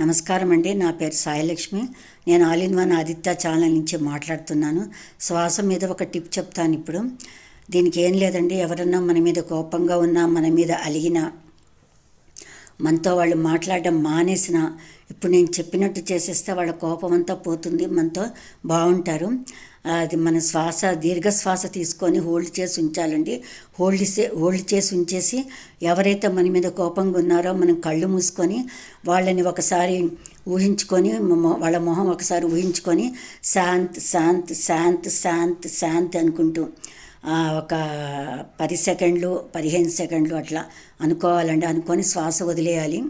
నమస్కారం అండి. నా పేరు సాయిలక్ష్మి. నేను all in one Aditya channel నుంచి మాట్లాడుతున్నాను. శ్వాస మీద ఒక టిప్ చెప్తాను ఇప్పుడు. దీనికి ఏం లేదండి, ఎవరన్నా మన మీద కోపంగా ఉన్నా, మన మీద అలిగినా, మనతో వాళ్ళు మాట్లాడడం మానేసిన, ఇప్పుడు నేను చెప్పినట్టు చేసేస్తే వాళ్ళ కోపం అంతా పోతుంది, మనతో బాగుంటారు. అది మన శ్వాస, దీర్ఘ శ్వాస తీసుకొని హోల్డ్ చేసి ఉంచాలండి. హోల్డ్ చేసి ఉంచేసి ఎవరైతే మన మీద కోపంగా ఉన్నారో మనం కళ్ళు మూసుకొని వాళ్ళని ఒకసారి ఊహించుకొని, వాళ్ళ మొహం ఒకసారి ఊహించుకొని శాంత్ శాంత్ శాంత్ శాంత్ శాంత్ అనుకుంటూ ఒక 10 సెకండ్లు 15 సెకండ్లు అట్లా అనుకోవాలండి. అనుకొని శ్వాస వదిలేయాలి.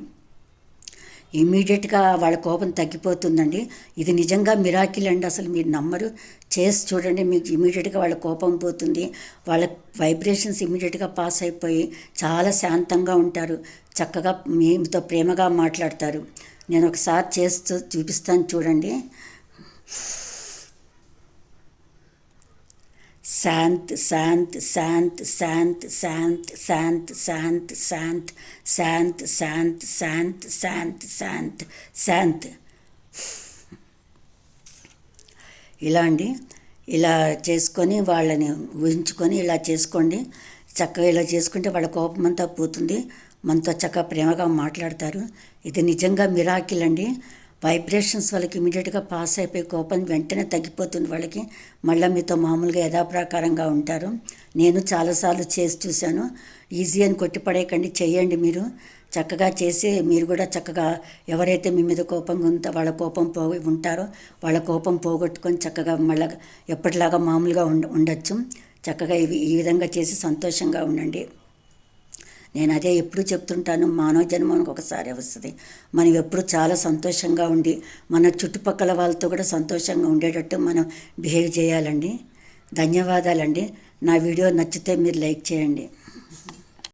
ఇమ్మీడియట్గా వాళ్ళ కోపం తగ్గిపోతుందండి. ఇది నిజంగా మిరాకిల్ అండి, అసలు మీరు నమ్మరు. చేసి చూడండి, మీకు ఇమ్మీడియట్గా వాళ్ళ కోపం పోతుంది. వాళ్ళ వైబ్రేషన్స్ ఇమ్మీడియట్గా పాస్ అయిపోయి చాలా శాంతంగా ఉంటారు. చక్కగా మీతో ప్రేమగా మాట్లాడతారు. నేను ఒకసారి చేస్తూ చూపిస్తాను చూడండి. శాంత్ శాంత్ శాంత్ శాంత్ శాంత్ శాంత్ శాంత్ శాంత్ శాంత్ శాంత్ శాంత్ శాంత్ శాంత్ శాంత్. ఇలా అండి, ఇలా చేసుకొని వాళ్ళని ఊహించుకొని ఇలా చేసుకోండి. చక్కగా ఇలా చేసుకుంటే వాళ్ళ కోపం అంతా పోతుంది. మనతో చక్కగా ప్రేమగా మాట్లాడతారు. ఇది నిజంగా మిరాకిల్ అండి. వైబ్రేషన్స్ వాళ్ళకి ఇమీడియట్గా పాస్ అయిపోయి కోపం వెంటనే తగ్గిపోతుంది వాళ్ళకి. మళ్ళీ మీతో మామూలుగా యథాప్రకారంగా ఉంటారు. నేను చాలాసార్లు చేసి చూశాను. ఈజీ అని కొట్టిపడేయకండి, చేయండి. మీరు చక్కగా చేసి మీరు కూడా చక్కగా ఎవరైతే మీ మీద కోపంగా ఉందో వాళ్ళ కోపం ఉంటారో వాళ్ళ కోపం పోగొట్టుకొని చక్కగా మళ్ళీ ఎప్పటిలాగా మామూలుగా ఉండొచ్చు. చక్కగా ఈ విధంగా చేసి సంతోషంగా ఉండండి. నేను అదే ఎప్పుడు చెప్తుంటాను, మానవ జన్మకు ఒకసారి వస్తుంది. మనం ఎప్పుడు చాలా సంతోషంగా ఉండి మన చుట్టుపక్కల వాళ్ళతో కూడా సంతోషంగా ఉండేటట్టు మనం బిహేవ్ చేయాలండి. ధన్యవాదాలండి. నా వీడియో నచ్చితే మీరు లైక్ చేయండి.